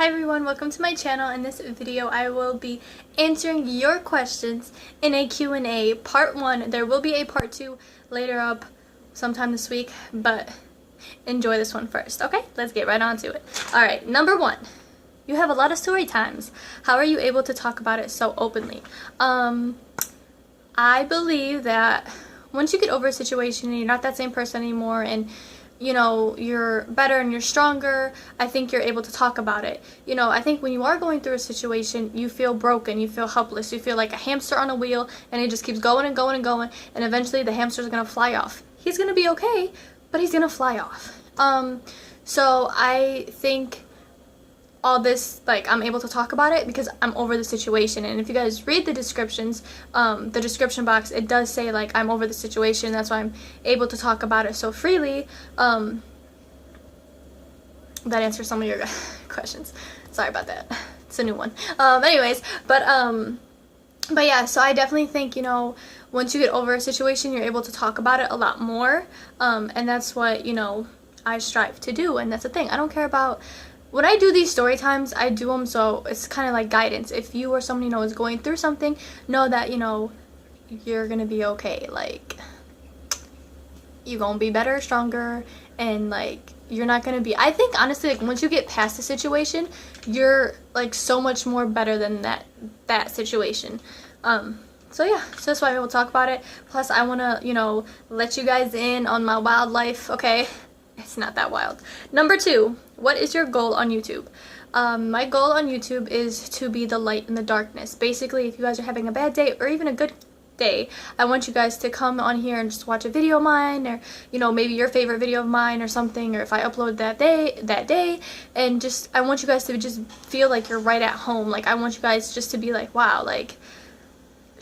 Hi everyone, welcome to my channel. In this video I will be answering your questions in a Q&A part 1. There will be a part 2 later up sometime this week, but enjoy this one first. Okay, let's get right on to it. Alright, number 1. You have a lot of story times. How are you able to talk about it so openly? I believe that once you get over a situation and you're not that same person anymore and you know, you're better and you're stronger, I think you're able to talk about it. You know, I think when you are going through a situation, you feel broken, you feel helpless, you feel like a hamster on a wheel, and it just keeps going and going and going, and eventually the hamster's gonna fly off. He's gonna be okay, but he's gonna fly off. So I think all this, like, I'm able to talk about it because I'm over the situation. And if you guys read the descriptions, the description box, it does say, like, I'm over the situation. That's why I'm able to talk about it so freely. That answers some of your questions. Sorry about that. It's a new one. Anyways, but yeah, so I definitely think, you know, once you get over a situation, you're able to talk about it a lot more. And that's what, you know, I strive to do. And that's the thing. I don't care about... When I do these story times, I do them so it's kind of like guidance. If you or someone you know is going through something, know that, you know, you're going to be okay. Like, you're going to be better, stronger, and, like, you're not going to be... I think, honestly, like, once you get past the situation, you're, like, so much more better than that situation. So, yeah, so that's why I will talk about it. Plus, I want to, you know, let you guys in on my wild life, okay? It's not that wild. Number 2, what is your goal on YouTube? My goal on YouTube is to be the light in the darkness. Basically, if you guys are having a bad day or even a good day, I want you guys to come on here and just watch a video of mine, or, you know, maybe your favorite video of mine or something, or if I upload that day, and just, I want you guys to just feel like you're right at home. Like, I want you guys just to be like, wow, like,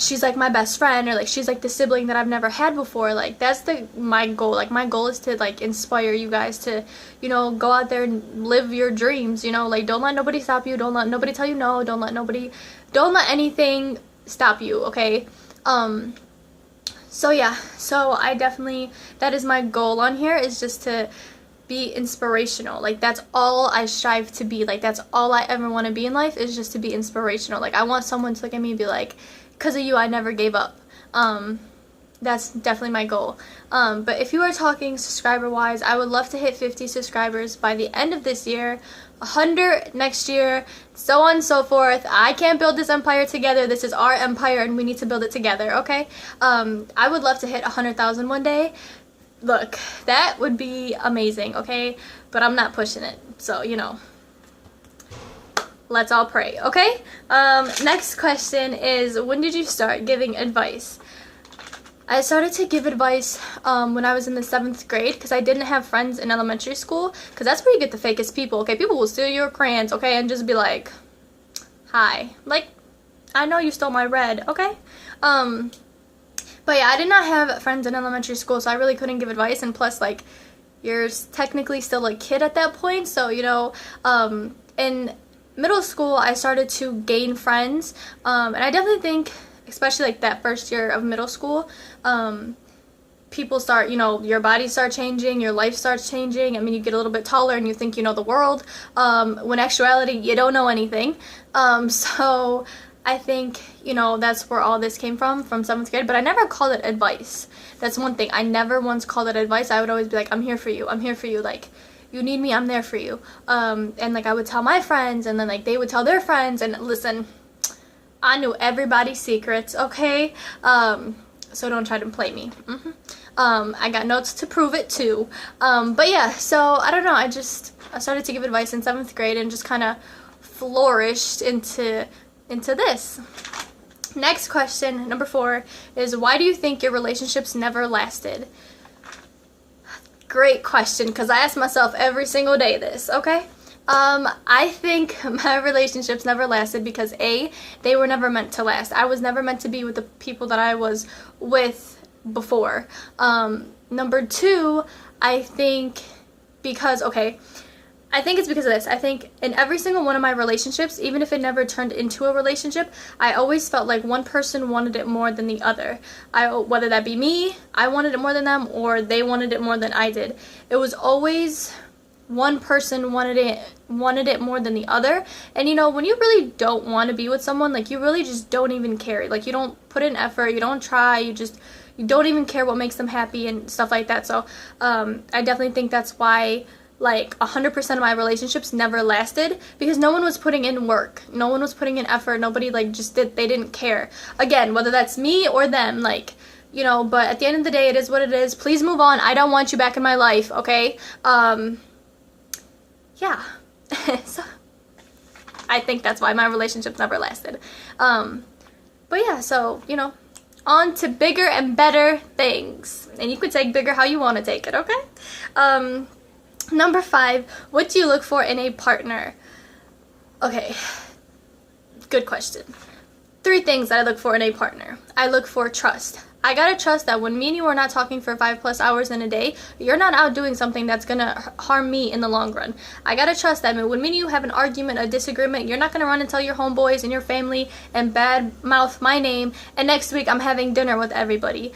she's like my best friend, or like she's like the sibling that I've never had before. Like, that's my goal. Like, my goal is to, like, inspire you guys to, you know, go out there and live your dreams, you know. Like, don't let nobody stop you, don't let nobody tell you no, don't let anything stop you, okay? So yeah, so I definitely, that is my goal on here, is just to be inspirational. Like, that's all I strive to be. Like, that's all I ever want to be in life, is just to be inspirational. Like, I want someone to look at me and be like, because of you, I never gave up. That's definitely my goal. But if you are talking subscriber-wise, I would love to hit 50 subscribers by the end of this year, 100 next year, so on and so forth. I can't build this empire together. This is our empire, and we need to build it together, okay? I would love to hit 100,000 one day. Look, that would be amazing, okay? But I'm not pushing it, so, you know. Let's all pray, okay? Next question is, when did you start giving advice? I started to give advice when I was in the 7th grade, because I didn't have friends in elementary school, because that's where you get the fakest people, okay? People will steal your crayons, okay, and just be like, hi. Like, I know you stole my red, okay? But yeah, I did not have friends in elementary school, so I really couldn't give advice, and plus, like, you're technically still a kid at that point, so, you know, in middle school, I started to gain friends, and I definitely think, especially like that first year of middle school, people start, you know, your body starts changing, your life starts changing. I mean, you get a little bit taller and you think you know the world, when actuality, you don't know anything. So I think, you know, that's where all this came from 7th grade, but I never called it advice. That's one thing. I never once called it advice. I would always be like, I'm here for you, like, you need me, I'm there for you. And, like, I would tell my friends, and then, like, they would tell their friends, and listen, I knew everybody's secrets, okay? So don't try to play me. I got notes to prove it, too. But, yeah, so, I don't know, I started to give advice in 7th grade and just kind of flourished into this. Next question, number 4, is why do you think your relationships never lasted? Great question, because I ask myself every single day this, okay? I think my relationships never lasted because A, they were never meant to last. I was never meant to be with the people that I was with before. Number 2, I think because, okay, I think it's because of this. I think in every single one of my relationships, even if it never turned into a relationship, I always felt like one person wanted it more than the other. Whether that be me, I wanted it more than them, or they wanted it more than I did. It was always one person wanted it more than the other. And you know, when you really don't want to be with someone, like you really just don't even care. Like you don't put in effort, you don't try, you don't even care what makes them happy and stuff like that. So I definitely think that's why like 100% of my relationships never lasted, because no one was putting in work, no one was putting in effort, nobody like they didn't care. Again, whether that's me or them, like, you know, but at the end of the day, it is what it is. Please move on. I don't want you back in my life, okay? Yeah. So I think that's why my relationships never lasted. But yeah, so, you know, on to bigger and better things. And you could take bigger how you want to take it, okay? Number 5, what do you look for in a partner? Okay, good question. 3 things that I look for in a partner. I look for trust. I gotta trust that when me and you are not talking for 5+ hours in a day, you're not out doing something that's gonna harm me in the long run. I gotta trust that when me and you have an argument, a disagreement, you're not gonna run and tell your homeboys and your family and bad mouth my name, and next week I'm having dinner with everybody.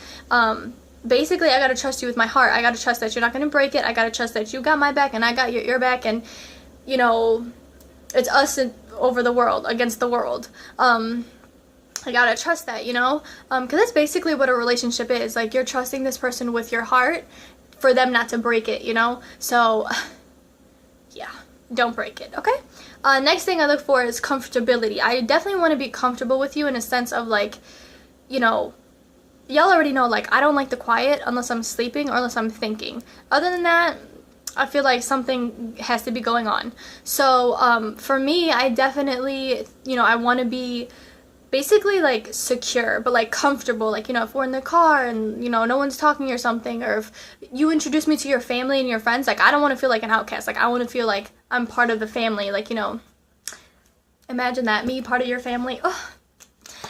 Basically, I gotta trust you with my heart. I gotta trust that you're not gonna break it. I gotta trust that you got my back and I got your back, and you know, it's us over the world, against the world. I gotta trust that, you know, because that's basically what a relationship is. Like, you're trusting this person with your heart for them not to break it, you know. So yeah, don't break it, okay? Next thing I look for is comfortability. I definitely want to be comfortable with you in a sense of, like, you know, y'all already know, like, I don't like the quiet unless I'm sleeping or unless I'm thinking. Other than that, I feel like something has to be going on. So for me, I definitely, you know, I want to be basically like secure, but like comfortable. Like, you know, if we're in the car and, you know, no one's talking or something, or if you introduce me to your family and your friends, like, I don't want to feel like an outcast. Like, I want to feel like I'm part of the family. Like, you know, imagine that, me part of your family. Oh.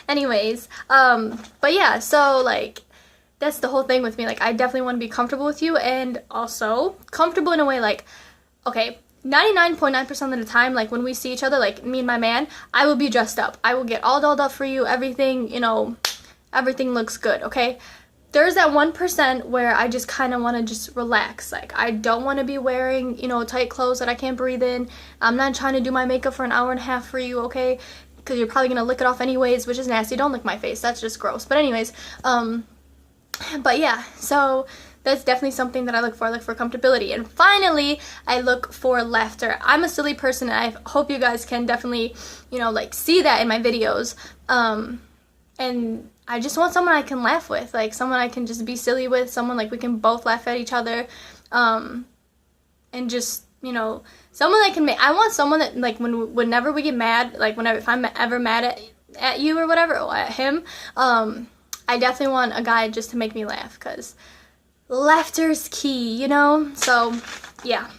Anyways, but yeah, so like, that's the whole thing with me. Like, I definitely want to be comfortable with you, and also comfortable in a way, like, okay, 99.9% of the time, like, when we see each other, like, me and my man, I will be dressed up. I will get all dolled up for you, everything, you know, everything looks good, okay? There's that 1% where I just kind of want to just relax. Like, I don't want to be wearing, you know, tight clothes that I can't breathe in. I'm not trying to do my makeup for an hour and a half for you, okay? Because you're probably going to lick it off anyways, which is nasty. Don't lick my face. That's just gross. But anyways, but yeah, so that's definitely something that I look for. I look for comfortability. And finally, I look for laughter. I'm a silly person, and I hope you guys can definitely, you know, like, see that in my videos. And I just want someone I can laugh with, like, someone I can just be silly with, someone, like, we can both laugh at each other, and just, you know, someone that can make, I want someone that, like, whenever we get mad, like, if I'm ever mad at you or whatever, or at him, I definitely want a guy just to make me laugh, because laughter's key, you know? So, yeah.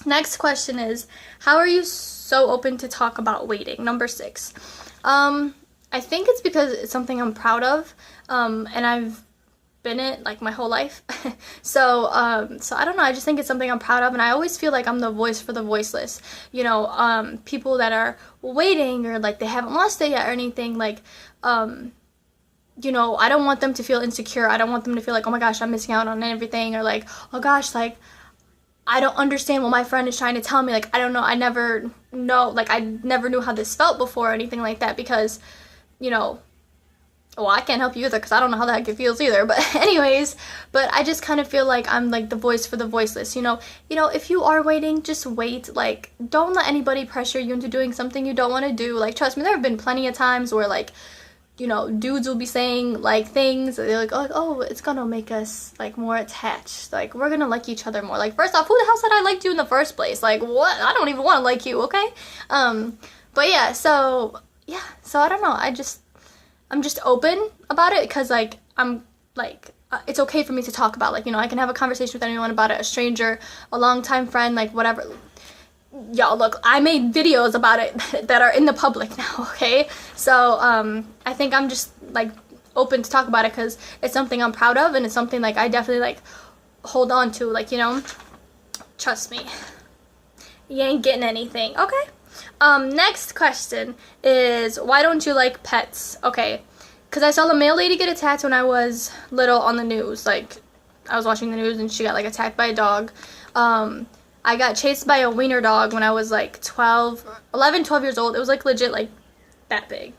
Next question is, how are you so open to talk about waiting? Number 6. I think it's because it's something I'm proud of, and I've been it, like, my whole life. So I don't know, I just think it's something I'm proud of, and I always feel like I'm the voice for the voiceless. You know, people that are waiting, or, like, they haven't lost it yet or anything, like, you know, I don't want them to feel insecure. I don't want them to feel like, oh my gosh, I'm missing out on everything, or like, oh gosh, like, I don't understand what my friend is trying to tell me. Like, I don't know, I never knew how this felt before or anything like that, because, you know, well, I can't help you either, because I don't know how the heck it feels either. But anyways, but I just kind of feel like I'm, like, the voice for the voiceless, you know, if you are waiting, just wait. Like, don't let anybody pressure you into doing something you don't want to do. Like, trust me, there have been plenty of times where, like, you know, dudes will be saying, like, things, they're like, oh, it's gonna make us, like, more attached, like, we're gonna like each other more. Like, first off, who the hell said I liked you in the first place? Like, what? I don't even want to like you, okay? But yeah, so I don't know, I'm just open about it, because, like, I'm, like, it's okay for me to talk about, like, you know, I can have a conversation with anyone about it, a stranger, a longtime friend, like, whatever. Y'all, look, I made videos about it that are in the public now, okay? So, I think I'm just, like, open to talk about it, because it's something I'm proud of, and it's something, like, I definitely, like, hold on to, like, you know? Trust me. You ain't getting anything, okay? Next question is, why don't you like pets? Okay, because I saw the mail lady get attacked when I was little on the news. Like, I was watching the news, and she got, like, attacked by a dog. I got chased by a wiener dog when I was like 12 years old. It was like legit like that big.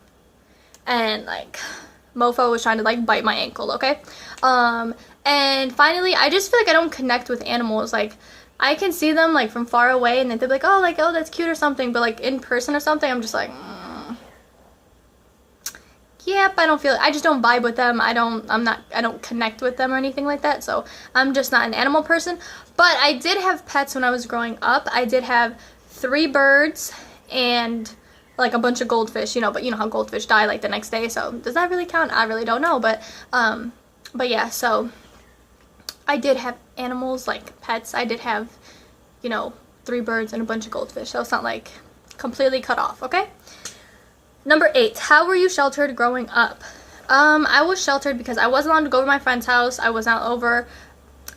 And like mofo was trying to like bite my ankle, okay? And finally, I just feel like I don't connect with animals. Like, I can see them like from far away and then they'll be like, oh, that's cute or something. But like in person or something, I'm just like, yep, I just don't vibe with them. I don't connect with them or anything like that. So I'm just not an animal person. But I did have pets when I was growing up. I did have 3 birds and like a bunch of goldfish, but you know how goldfish die like the next day. So does that really count? I really don't know. But yeah, so I did have animals, like pets. I did have, 3 birds and a bunch of goldfish. So it's not like completely cut off, okay? Number 8, how were you sheltered growing up? I was sheltered because I wasn't allowed to go to my friend's house. I was not allowed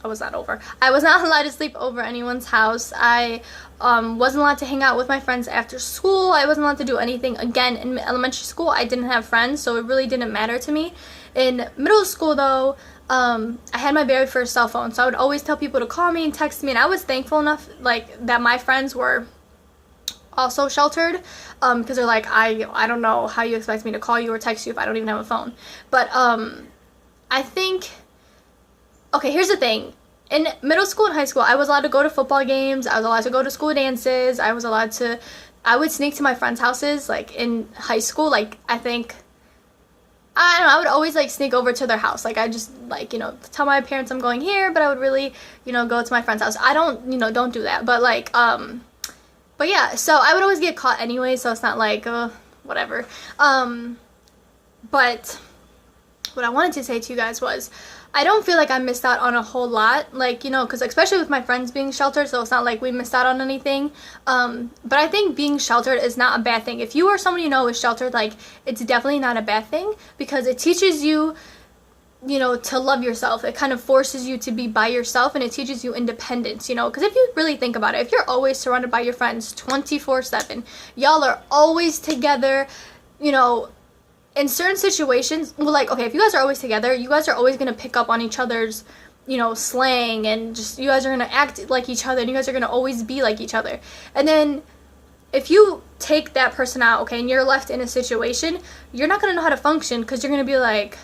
to sleep over anyone's house. I wasn't allowed to hang out with my friends after school. I wasn't allowed to do anything. Again, in elementary school, I didn't have friends, so it really didn't matter to me. In middle school, though, I had my very first cell phone, so I would always tell people to call me and text me, and I was thankful enough, like, that my friends were also sheltered, because they're like, I don't know how you expect me to call you or text you if I don't even have a phone. But I think, okay, here's the thing. In middle school and high school, I was allowed to go to football games. I was allowed to go to school dances. I would sneak to my friends' houses, like, in high school. Like, I don't know, I would always, like, sneak over to their house. Like, I just, like, tell my parents I'm going here, but I would really, go to my friend's house. I don't do that. But, like, but yeah, so I would always get caught anyway, so it's not like, whatever. But what I wanted to say to you guys was, I don't feel like I missed out on a whole lot, like, because especially with my friends being sheltered, so it's not like we missed out on anything. But I think being sheltered is not a bad thing. If you or someone you know is sheltered, like, it's definitely not a bad thing, because it teaches you, to love yourself. It kind of forces you to be by yourself, and it teaches you independence, because if you really think about it, if you're always surrounded by your friends 24/7, y'all are always together, in certain situations, well, like, okay, if you guys are always together, you guys are always going to pick up on each other's, slang, and just, you guys are going to act like each other, and you guys are going to always be like each other. And then, if you take that person out, okay, and you're left in a situation, you're not going to know how to function, because you're going to be like,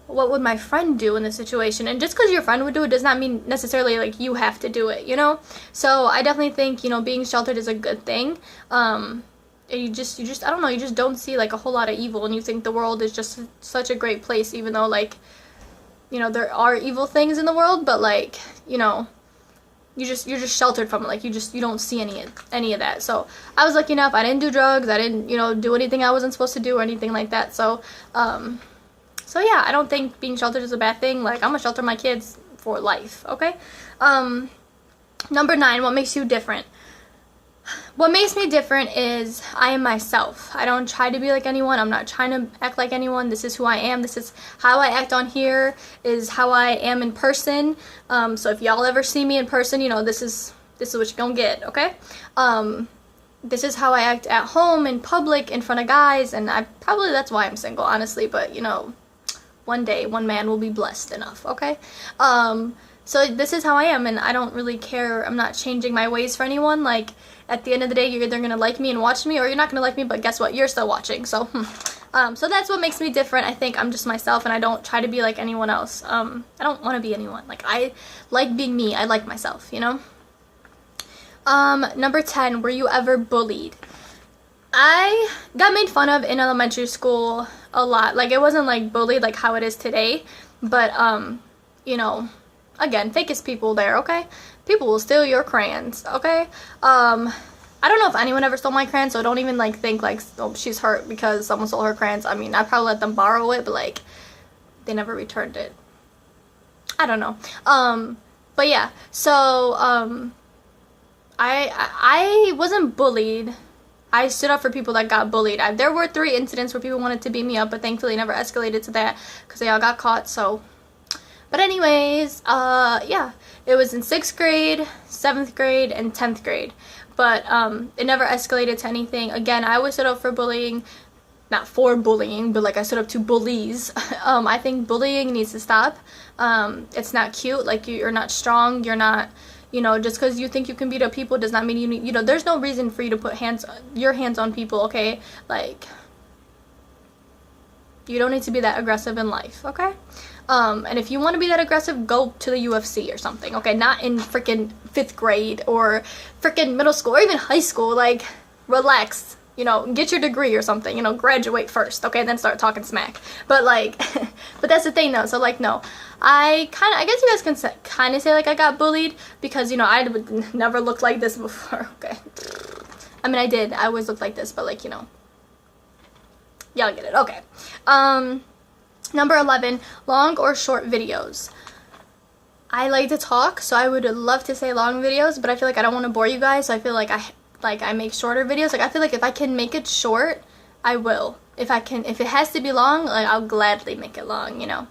what would my friend do in this situation? And just because your friend would do it does not mean necessarily, like, you have to do it, So, I definitely think, being sheltered is a good thing. You just I don't know, you just don't see, like, a whole lot of evil, and you think the world is just such a great place, even though, like, there are evil things in the world, but, like, you're just sheltered from it. Like, you don't see any of that. So I was lucky enough. I didn't do drugs. I didn't, do anything I wasn't supposed to do or anything like that. So yeah, I don't think being sheltered is a bad thing. Like, I'm gonna shelter my kids for life, okay? Number 9, what makes you different? What makes me different is I am myself. I don't try to be like anyone. I'm not trying to act like anyone. This is who I am. This is how I act on here, is how I am in person. So if y'all ever see me in person, this is what you're gonna get, okay? This is how I act at home, in public, in front of guys, and that's why I'm single, honestly, but, one day, one man will be blessed enough, okay? So this is how I am, and I don't really care. I'm not changing my ways for anyone. Like, at the end of the day, you're either gonna like me and watch me, or you're not gonna like me, but guess what? You're still watching, so, so that's what makes me different. I think I'm just myself, and I don't try to be like anyone else. I don't want to be anyone. Like, I like being me. I like myself, Number 10, were you ever bullied? I got made fun of in elementary school a lot. Like, it wasn't, like, bullied like how it is today, but, again, fakest people there, okay? People will steal your crayons, okay? I don't know if anyone ever stole my crayon, so don't even, like, think, like, oh, she's hurt because someone stole her crayons. I mean, I probably let them borrow it, but, like, they never returned it. I don't know. But yeah, so, I wasn't bullied. I stood up for people that got bullied. There were 3 incidents where people wanted to beat me up, but thankfully never escalated to that because they all got caught, so. But anyways, yeah, it was in 6th grade, 7th grade, and 10th grade. But it never escalated to anything. Again, I always stood up for bullying. Not for bullying, but, like, I stood up to bullies. I think bullying needs to stop. It's not cute. Like, you're not strong. You're not, You know, just because you think you can beat up people does not mean you need, you know, there's no reason for you to put your hands on people, okay? Like, you don't need to be that aggressive in life, okay? And if you want to be that aggressive, go to the UFC or something, okay? Not in freaking 5th grade or freaking middle school or even high school. Like, relax, you know, get your degree or something, you know, graduate first, okay? Then start talking smack. But, like, but that's the thing, though. So, like, no. I guess you guys can kind of say, like, I got bullied because, you know, I would never looked like this before, okay? I mean, I did. I always looked like this, but, like, you know, y'all get it. Okay. Number 11, long or short videos. I like to talk, so I would love to say long videos, but I feel like I don't want to bore you guys, so I feel like I make shorter videos. Like, I feel like if I can make it short, I will. If it has to be long, like, I'll gladly make it long, you know.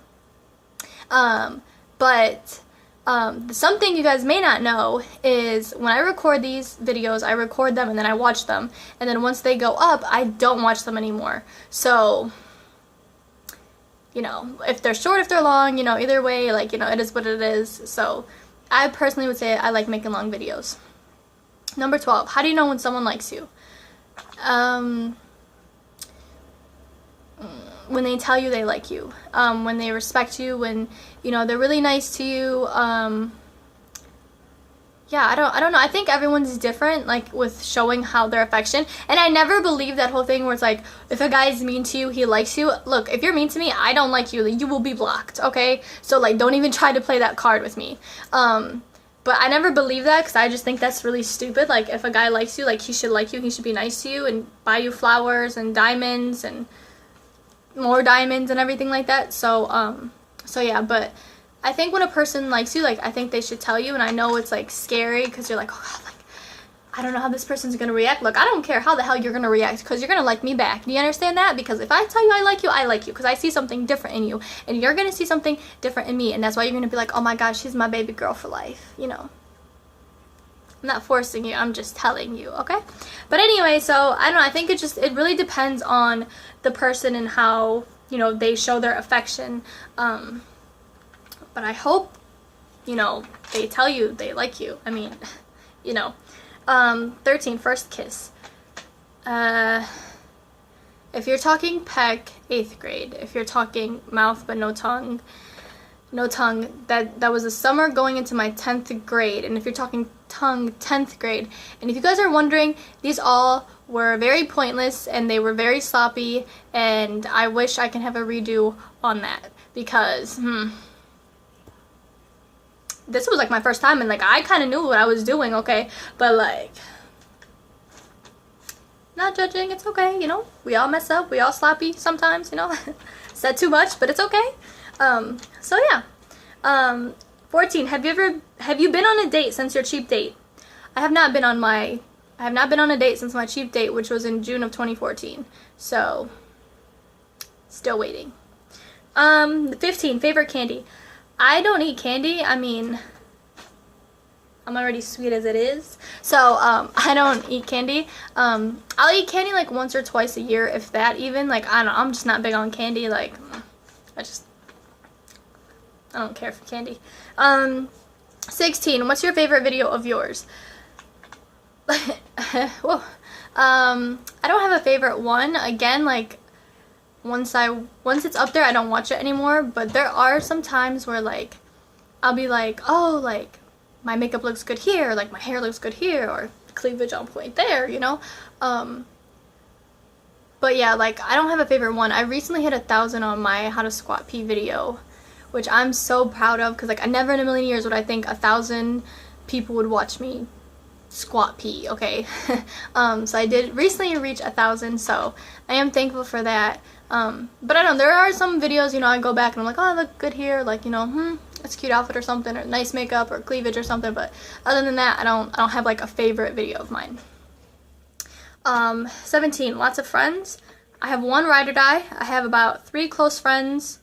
Something you guys may not know is when I record these videos, I record them and then I watch them, and then once they go up, I don't watch them anymore. So, you know, if they're short, if they're long, you know, either way, like, you know, it is what it is. So I personally would say I like making long videos. Number 12, how do you know when someone likes you? When they tell you they like you, when they respect you, when, you know, they're really nice to you. Yeah, I don't know. I think everyone's different, like, with showing how their affection. And I never believed that whole thing where it's like, if a guy is mean to you, he likes you. Look, if you're mean to me, I don't like you. You will be blocked, okay? So, like, don't even try to play that card with me. But I never believed that because I just think that's really stupid. Like, if a guy likes you, like, he should like you. He should be nice to you and buy you flowers and diamonds and more diamonds and everything like that. So yeah, but I think when a person likes you, like, I think they should tell you, and I know it's, like, scary, because you're like, oh, God, like, I don't know how this person's gonna react. Look, I don't care how the hell you're gonna react, because you're gonna like me back. Do you understand that? Because if I tell you I like you, because I see something different in you, and you're gonna see something different in me, and that's why you're gonna be like, oh my gosh, she's my baby girl for life, you know. I'm not forcing you, I'm just telling you, okay? But anyway, so, I don't know, I think it really depends on the person and how, you know, they show their affection. But I hope, you know, they tell you they like you. I mean, you know. 13, first kiss. If you're talking peck, 8th grade. If you're talking mouth but no tongue, that was the summer going into my 10th grade. And if you're talking tongue, 10th grade. And if you guys are wondering, these all were very pointless and they were very sloppy, and I wish I can have a redo on that, because, this was, like, my first time, and, like, I kind of knew what I was doing, okay? But, like, not judging, it's okay, you know? We all mess up, we all sloppy sometimes, you know? Said too much, but it's okay. So, yeah. 14, have you been on a date since your cheap date? I have not been on a date since my cheap date, which was in June of 2014. So, still waiting. 15, favorite candy. I don't eat candy. I mean, I'm already sweet as it is. So, I don't eat candy. I'll eat candy, like, once or twice a year, if that even. Like, I don't know, I'm just not big on candy. Like, I don't care for candy. 16, what's your favorite video of yours? Whoa. I don't have a favorite one. Again, like, once it's up there, I don't watch it anymore, but there are some times where, like, I'll be like, oh, like, my makeup looks good here, or, like, my hair looks good here, or cleavage on point there, you know? But yeah, like, I don't have a favorite one. I recently hit 1,000 on my how to squat pee video, which I'm so proud of, because, like, I never in a million years would I think 1,000 people would watch me squat pee, okay? So I did recently reach 1,000, so I am thankful for that. But I don't know, there are some videos, you know, I go back and I'm like, oh, I look good here, like, you know, it's a cute outfit or something, or nice makeup, or cleavage or something, but other than that, I don't have, like, a favorite video of mine. 17, lots of friends. I have one ride or die. I have about 3 close friends,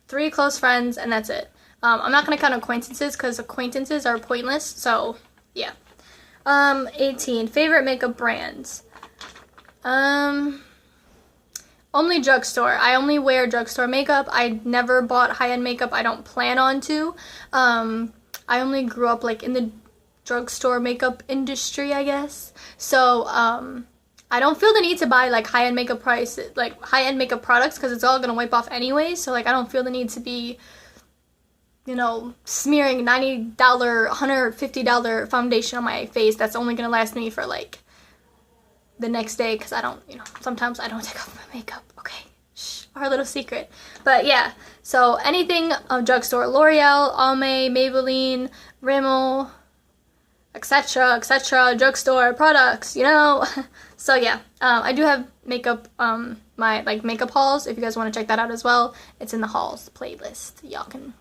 and that's it. I'm not going to count acquaintances, because acquaintances are pointless, so, yeah. 18, favorite makeup brands. Only drugstore. I only wear drugstore makeup. I never bought high-end makeup. I don't plan on to. I only grew up like in the drugstore makeup industry, I guess. So I don't feel the need to buy like high-end makeup products because it's all gonna wipe off anyway. So like I don't feel the need to be, you know, smearing $90, $150 foundation on my face that's only gonna last me for like the next day, because I don't, you know, sometimes I don't take off my makeup. Okay, shh, our little secret. But yeah, so anything drugstore, L'Oreal, Almay, Maybelline, Rimmel, etc., etc., drugstore products, you know. So yeah, I do have makeup, my like makeup hauls. If you guys want to check that out as well, it's in the hauls playlist. Y'all can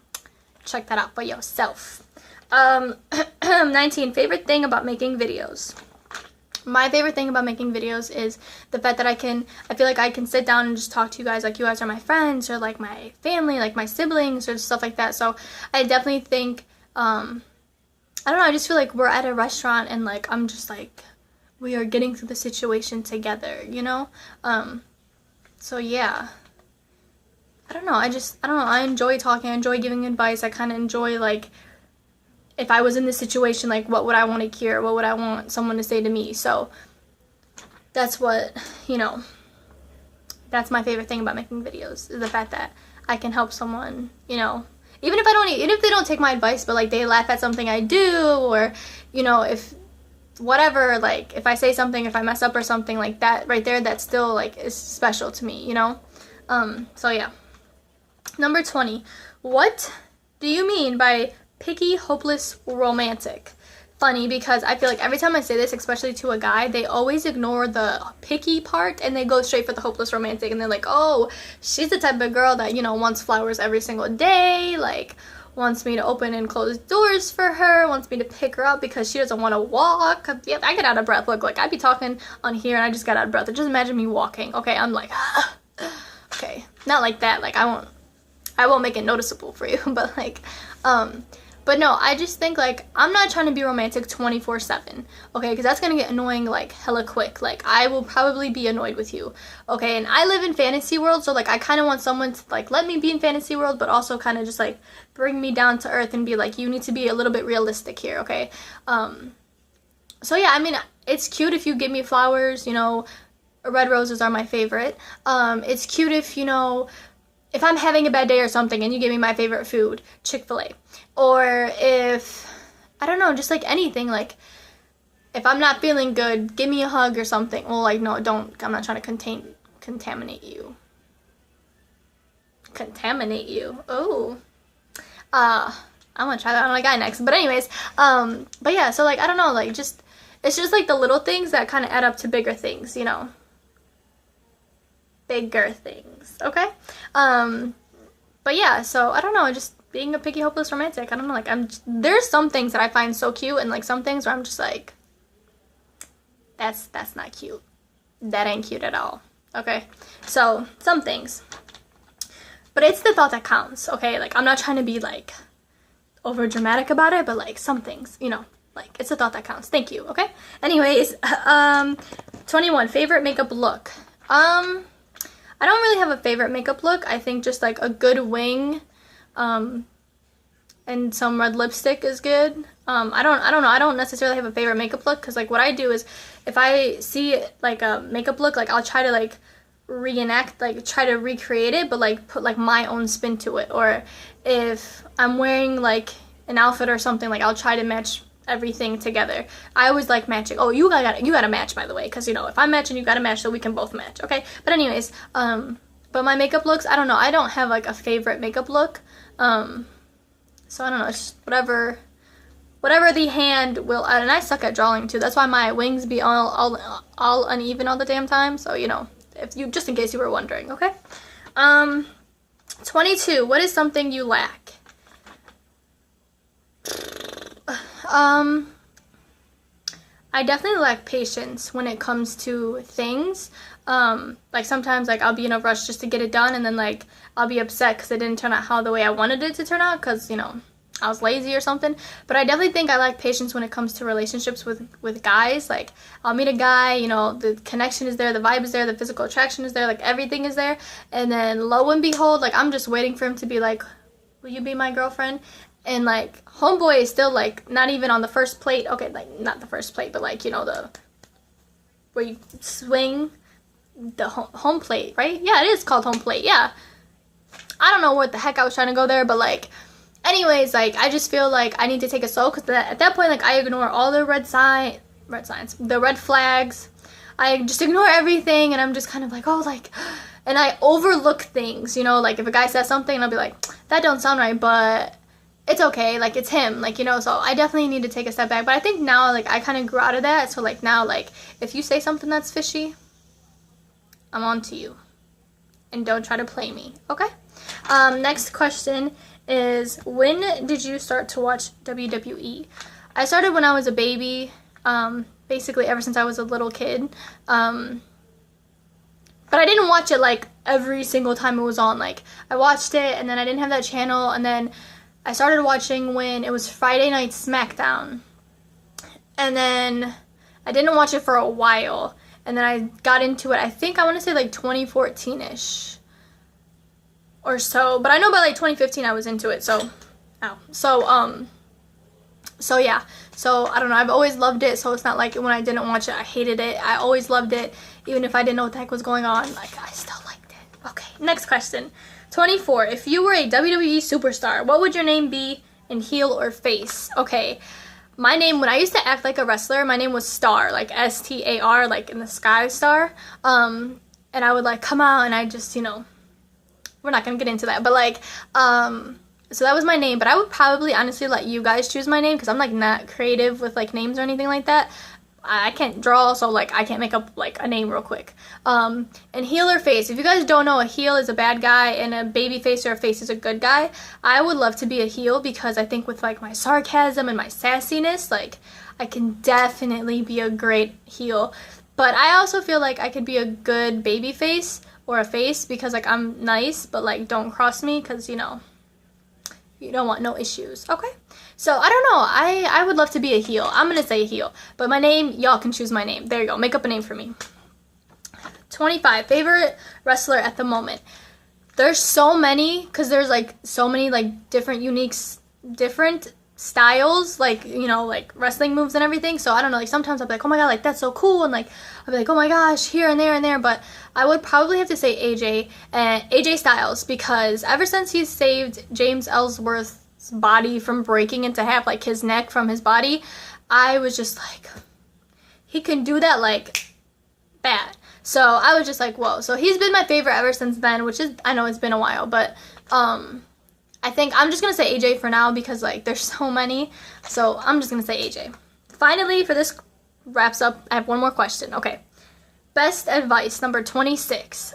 check that out for yourself. 19, favorite thing about making videos. My favorite thing about making videos is the fact that I feel like I can sit down and just talk to you guys like you guys are my friends, or like my family, like my siblings, or stuff like that. So I definitely think, I don't know, I just feel like we're at a restaurant and like I'm just like, we are getting through the situation together, you know? So yeah. I don't know, I enjoy talking, I enjoy giving advice, I kind of enjoy like, if I was in this situation, like what would I want to hear, what would I want someone to say to me? So that's what, you know, that's my favorite thing about making videos, is the fact that I can help someone, you know, even if they don't take my advice, but like they laugh at something I do, or, you know, if whatever, like if I say something, if I mess up or something like that right there, that still like is special to me, you know? So yeah. Number 20, what do you mean by picky, hopeless, romantic? Funny, because I feel like every time I say this, especially to a guy, they always ignore the picky part and they go straight for the hopeless romantic, and they're like, oh, she's the type of girl that, you know, wants flowers every single day, like wants me to open and close doors for her, wants me to pick her up because she doesn't want to walk. Yeah, I get out of breath. Look, like I'd be talking on here and I just got out of breath. Just imagine me walking. Okay, I'm like, okay, not like that. Like I won't make it noticeable for you, but like, but no, I just think, like, I'm not trying to be romantic 24/7, okay, because that's going to get annoying, like, hella quick. Like, I will probably be annoyed with you, okay, and I live in fantasy world, so, like, I kind of want someone to, like, let me be in fantasy world, but also kind of just, like, bring me down to earth and be like, you need to be a little bit realistic here, okay? So, yeah, I mean, it's cute if you give me flowers, you know, red roses are my favorite. It's cute if, you know, if I'm having a bad day or something and you give me my favorite food, Chick-fil-A. Or if, I don't know, just like anything, like if I'm not feeling good, give me a hug or something. Well, like, no, don't, I'm not trying to contaminate you. Contaminate you. Oh. I'm gonna try that on a guy next. But anyways, but yeah, so like, I don't know, like just, it's just like the little things that kind of add up to bigger things, you know. Bigger things, okay? But yeah, so I don't know, just being a picky, hopeless romantic, I don't know, like there's some things that I find so cute, and like some things where I'm just like, that's not cute. That ain't cute at all, okay? So, some things. But it's the thought that counts, okay? Like, I'm not trying to be like over dramatic about it, but like some things, you know, like it's the thought that counts. Thank you, okay? Anyways, 21, favorite makeup look. I don't really have a favorite makeup look. I think just like a good wing, and some red lipstick is good. I don't know. I don't necessarily have a favorite makeup look, because like what I do is if I see like a makeup look, like I'll try to like reenact, like try to recreate it, but like put like my own spin to it. Or if I'm wearing like an outfit or something, like I'll try to match everything together. I always like matching. Oh, you gotta match, by the way, because you know if I'm matching, you gotta match, so we can both match, okay? But anyways, but my makeup looks, I don't know, I don't have like a favorite makeup look, so I don't know, it's just whatever the hand will, and I suck at drawing too, that's why my wings be all uneven all the damn time, so you know, if you, just in case you were wondering, okay? 22, what is something you lack? I definitely lack patience when it comes to things. Like sometimes like I'll be in a rush just to get it done, and then like I'll be upset because it didn't turn out how the way I wanted it to turn out, because you know I was lazy or something. But I definitely think I lack patience when it comes to relationships with guys. Like I'll meet a guy, you know, the connection is there, the vibe is there, the physical attraction is there, like everything is there, and then lo and behold, like I'm just waiting for him to be like, will you be my girlfriend? And like homeboy is still like not even on the first plate. Okay, like not the first plate, but like, you know, the where you swing the home plate, right? Yeah, it is called home plate. Yeah. I don't know what the heck I was trying to go there, but like, anyways, like, I just feel like I need to take a soul, because at that point, like, I ignore all the red signs, the red flags. I just ignore everything, and I'm just kind of like, oh, like, and I overlook things, you know, like, if a guy says something, and I'll be like, that don't sound right, but it's okay, like, it's him, like, you know, so I definitely need to take a step back, but I think now, like, I kind of grew out of that, so, like, now, like, if you say something that's fishy, I'm on to you, and don't try to play me, okay? Next question is, when did you start to watch WWE? I started when I was a baby, basically ever since I was a little kid, but I didn't watch it, like, every single time it was on. Like, I watched it, and then I didn't have that channel, and then I started watching when it was Friday Night SmackDown, and then I didn't watch it for a while, and then I got into it, I think, I want to say, like, 2014-ish, or so, but I know by, like, 2015 I was into it, so, so yeah, so, I don't know, I've always loved it, so it's not like when I didn't watch it, I hated it. I always loved it, even if I didn't know what the heck was going on, like, I still liked it. Okay, next question. 24, if you were a WWE superstar, what would your name be in heel or face? Okay, my name, when I used to act like a wrestler, my name was Star, like, S-T-A-R, like, in the sky star, and I would, like, come out, and I just, you know, we're not gonna get into that, but, like, so that was my name, but I would probably honestly let you guys choose my name, because I'm, like, not creative with, like, names or anything like that. I can't draw, so, like, I can't make up, like, a name real quick. And heel or face, if you guys don't know, a heel is a bad guy, and a baby face or a face is a good guy. I would love to be a heel, because I think with, like, my sarcasm and my sassiness, like, I can definitely be a great heel. But I also feel like I could be a good baby face or a face, because, like, I'm nice, but, like, don't cross me, because, you know, you don't want no issues, okay? So, I don't know, I would love to be a heel. I'm gonna say heel, but my name, y'all can choose my name. There you go, make up a name for me. 25, favorite wrestler at the moment. There's so many, because there's, like, so many, like, different different styles, like, you know, like, wrestling moves and everything, so I don't know, like, sometimes I'll be like, oh my god, like, that's so cool, and, like, I'll be like, oh my gosh, here and there, but I would probably have to say AJ Styles, because ever since he saved James Ellsworth's body from breaking into half, like, his neck from his body, I was just like, he can do that, like, bad. So I was just like, whoa. So he's been my favorite ever since then, which is, I know it's been a while, but I think I'm just going to say AJ for now, because, like, there's so many. So I'm just going to say AJ. Finally, for this wraps up, I have one more question. Okay. Best advice, number 26.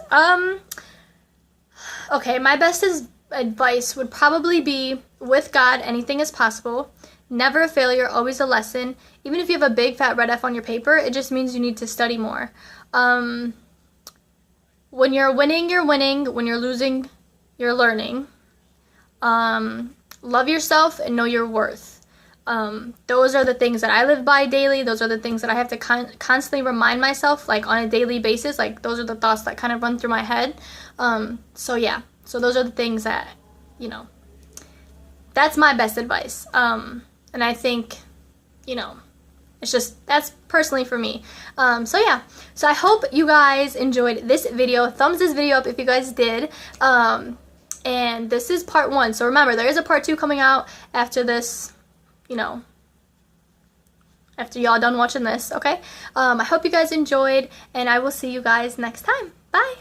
Okay, my best advice would probably be, with God, anything is possible. Never a failure, always a lesson. Even if you have a big fat red F on your paper, it just means you need to study more. When you're winning, you're winning. When you're losing, you're learning. Love yourself and know your worth. Those are the things that I live by daily. Those are the things that I have to constantly remind myself, like, on a daily basis. Like, those are the thoughts that kind of run through my head. So yeah. So those are the things that, you know, that's my best advice. And I think, you know, it's just, that's personally for me. So yeah, so I hope you guys enjoyed this video. Thumbs this video up if you guys did. And this is part 1. So remember, there is a part 2 coming out after this, you know, after y'all done watching this, okay? I hope you guys enjoyed, and I will see you guys next time. Bye!